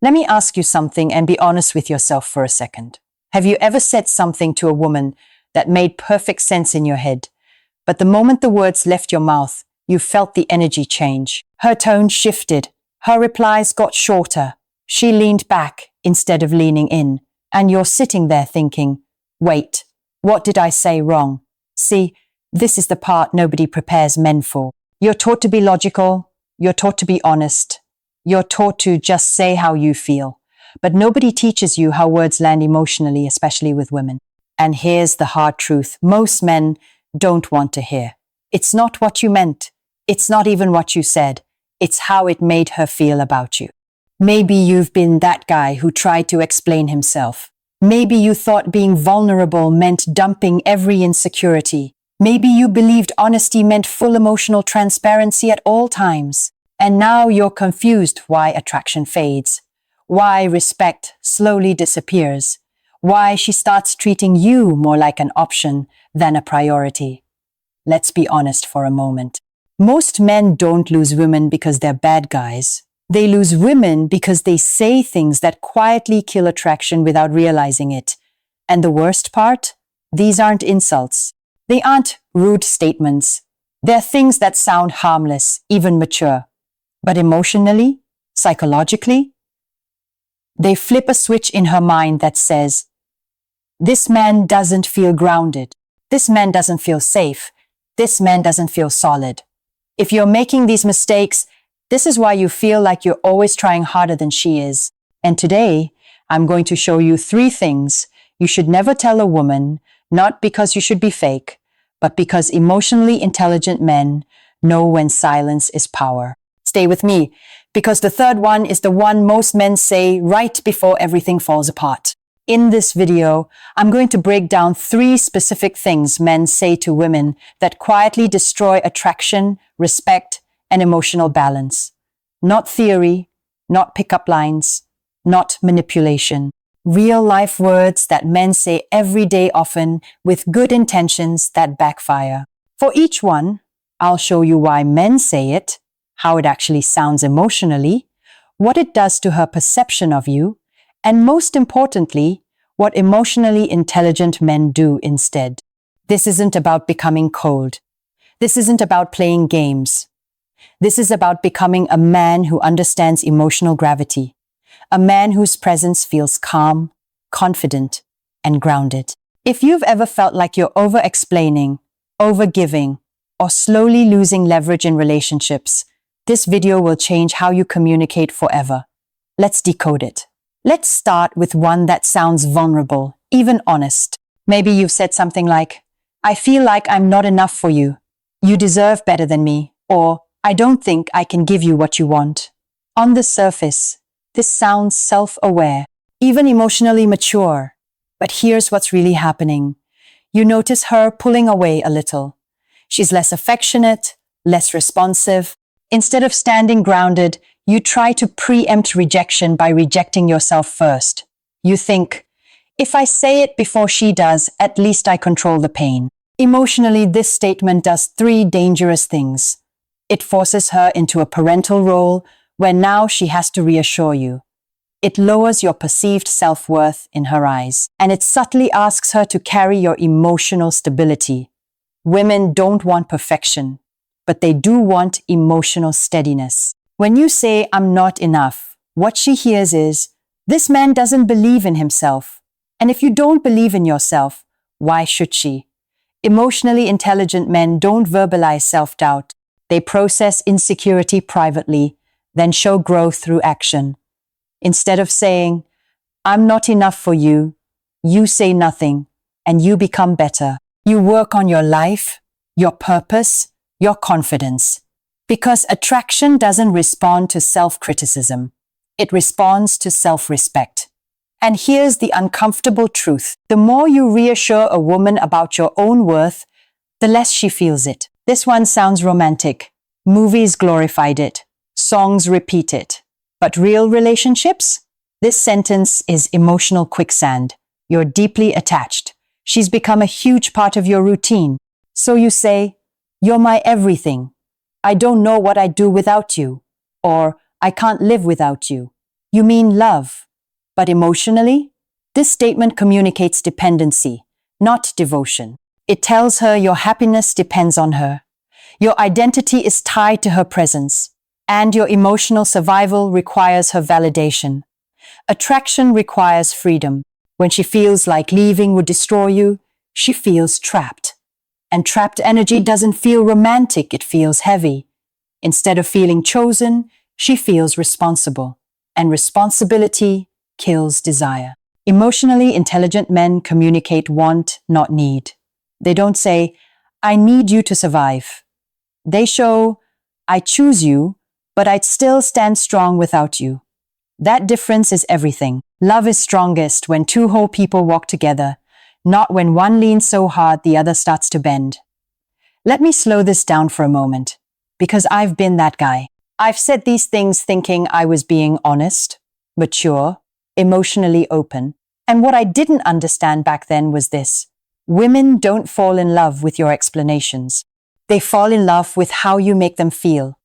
Let me ask you something and be honest with yourself for a second. Have you ever said something to a woman that made perfect sense in your head, but the moment the words left your mouth, you felt the energy change? Her tone shifted. Her replies got shorter. She leaned back instead of leaning in. And you're sitting there thinking, wait, what did I say wrong? See, this is the part nobody prepares men for. You're taught to be logical. You're taught to be honest. You're taught to just say how you feel. But nobody teaches you how words land emotionally, especially with women. And here's the hard truth most men don't want to hear. It's not what you meant. It's not even what you said. It's how it made her feel about you. Maybe you've been that guy who tried to explain himself. Maybe you thought being vulnerable meant dumping every insecurity. Maybe you believed honesty meant full emotional transparency at all times. And now you're confused why attraction fades, why respect slowly disappears, why she starts treating you more like an option than a priority. Let's be honest for a moment. Most men don't lose women because they're bad guys. They lose women because they say things that quietly kill attraction without realizing it. And the worst part? These aren't insults. They aren't rude statements. They're things that sound harmless, even mature. But emotionally, psychologically, they flip a switch in her mind that says, this man doesn't feel grounded. This man doesn't feel safe. This man doesn't feel solid. If you're making these mistakes, this is why you feel like you're always trying harder than she is. And today, I'm going to show you 3 things you should never tell a woman, not because you should be fake, but because emotionally intelligent men know when silence is power. Stay with me, because the third one is the one most men say right before everything falls apart. In this video, I'm going to break down 3 specific things men say to women that quietly destroy attraction, respect, and emotional balance. Not theory, not pickup lines, not manipulation. Real-life words that men say every day, often with good intentions that backfire. For each one, I'll show you why men say it, how it actually sounds emotionally, what it does to her perception of you, and most importantly, what emotionally intelligent men do instead. This isn't about becoming cold. This isn't about playing games. This is about becoming a man who understands emotional gravity, a man whose presence feels calm, confident, and grounded. If you've ever felt like you're over-explaining, over-giving, or slowly losing leverage in relationships, this video will change how you communicate forever. Let's decode it. Let's start with one that sounds vulnerable, even honest. Maybe you've said something like, I feel like I'm not enough for you. You deserve better than me. Or, I don't think I can give you what you want. On the surface, this sounds self-aware, even emotionally mature. But here's what's really happening. You notice her pulling away a little. She's less affectionate, less responsive. Instead of standing grounded, you try to preempt rejection by rejecting yourself first. You think, if I say it before she does, at least I control the pain. Emotionally, this statement does 3 dangerous things. It forces her into a parental role where now she has to reassure you. It lowers your perceived self-worth in her eyes, and it subtly asks her to carry your emotional stability. Women don't want perfection, but they do want emotional steadiness. When you say, I'm not enough, what she hears is, this man doesn't believe in himself. And if you don't believe in yourself, why should she? Emotionally intelligent men don't verbalize self-doubt. They process insecurity privately, then show growth through action. Instead of saying, I'm not enough for you, you say nothing, and you become better. You work on your life, your purpose, your confidence. Because attraction doesn't respond to self-criticism. It responds to self-respect. And here's the uncomfortable truth. The more you reassure a woman about your own worth, the less she feels it. This one sounds romantic. Movies glorified it. Songs repeat it. But real relationships? This sentence is emotional quicksand. You're deeply attached. She's become a huge part of your routine. So you say, you're my everything. I don't know what I'd do without you. Or, I can't live without you. You mean love. But emotionally? This statement communicates dependency, not devotion. It tells her your happiness depends on her. Your identity is tied to her presence, and your emotional survival requires her validation. Attraction requires freedom. When she feels like leaving would destroy you, she feels trapped. And trapped energy doesn't feel romantic, it feels heavy. Instead of feeling chosen, she feels responsible. And responsibility kills desire. Emotionally intelligent men communicate want, not need. They don't say, I need you to survive. They show, I choose you, but I'd still stand strong without you. That difference is everything. Love is strongest when two whole people walk together, not when one leans so hard the other starts to bend. Let me slow this down for a moment, because I've been that guy. I've said these things thinking I was being honest, mature, emotionally open. And what I didn't understand back then was this. Women don't fall in love with your explanations. They fall in love with how you make them feel.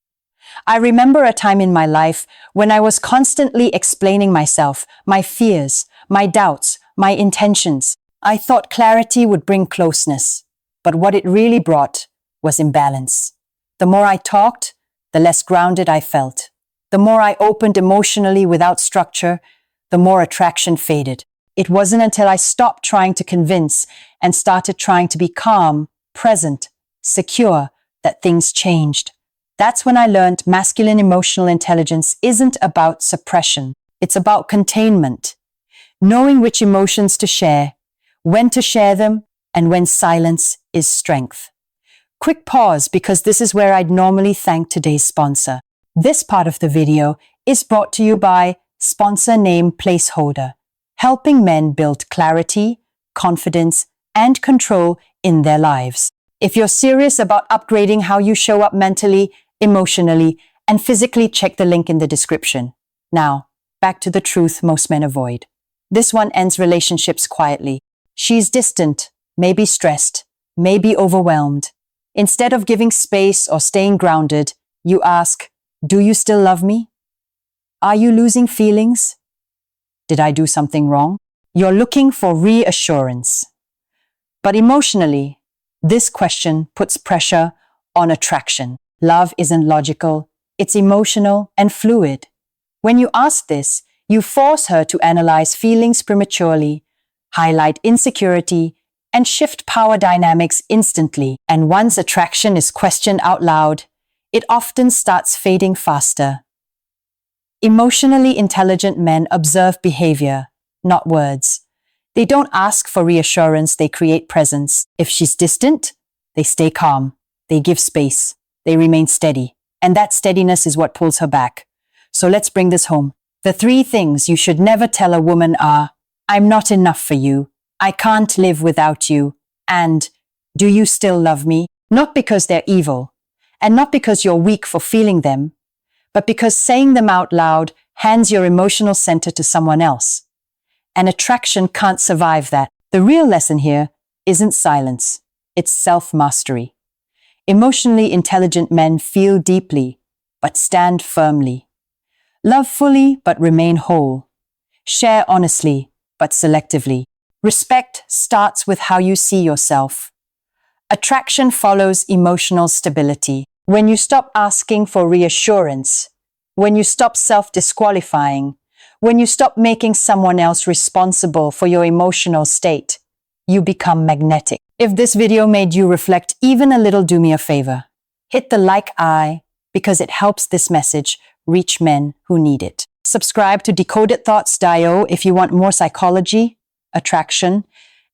I remember a time in my life when I was constantly explaining myself, my fears, my doubts, my intentions. I thought clarity would bring closeness, but what it really brought was imbalance. The more I talked, the less grounded I felt. The more I opened emotionally without structure, the more attraction faded. It wasn't until I stopped trying to convince and started trying to be calm, present, secure, that things changed. That's when I learned masculine emotional intelligence isn't about suppression. It's about containment. Knowing which emotions to share, when to share them, and when silence is strength. Quick pause, because this is where I'd normally thank today's sponsor. This part of the video is brought to you by sponsor name Placeholder, helping men build clarity, confidence, and control in their lives. If you're serious about upgrading how you show up mentally, emotionally, and physically, check the link in the description. Now, back to the truth most men avoid. This one ends relationships quietly. She's distant, maybe stressed, maybe overwhelmed. Instead of giving space or staying grounded, you ask, do you still love me? Are you losing feelings? Did I do something wrong? You're looking for reassurance. But emotionally, this question puts pressure on attraction. Love isn't logical, it's emotional and fluid. When you ask this, you force her to analyze feelings prematurely, highlight insecurity, and shift power dynamics instantly. And once attraction is questioned out loud, it often starts fading faster. Emotionally intelligent men observe behavior, not words. They don't ask for reassurance, they create presence. If she's distant, they stay calm, they give space, they remain steady. And that steadiness is what pulls her back. So let's bring this home. The 3 things you should never tell a woman are, I'm not enough for you, I can't live without you, and do you still love me? Not because they're evil, and not because you're weak for feeling them, but because saying them out loud hands your emotional center to someone else. And attraction can't survive that. The real lesson here isn't silence, it's self-mastery. Emotionally intelligent men feel deeply, but stand firmly. Love fully, but remain whole. Share honestly, but selectively. Respect starts with how you see yourself. Attraction follows emotional stability. When you stop asking for reassurance, when you stop self-disqualifying, when you stop making someone else responsible for your emotional state, you become magnetic. If this video made you reflect even a little, do me a favor. Hit the like eye, because it helps this message reach men who need it. Subscribe to Decoded Thoughts.io if you want more psychology, attraction,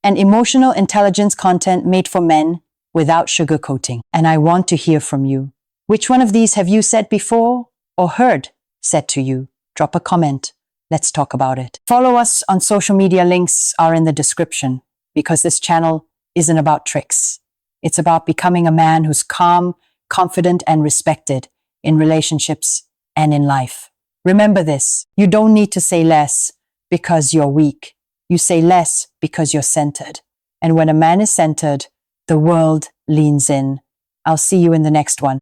and emotional intelligence content made for men without sugarcoating. And I want to hear from you. Which one of these have you said before or heard said to you? Drop a comment. Let's talk about it. Follow us on social media. Links are in the description, because this channel isn't about tricks. It's about becoming a man who's calm, confident, and respected in relationships and in life. Remember this, you don't need to say less because you're weak. You say less because you're centered. And when a man is centered, the world leans in. I'll see you in the next one.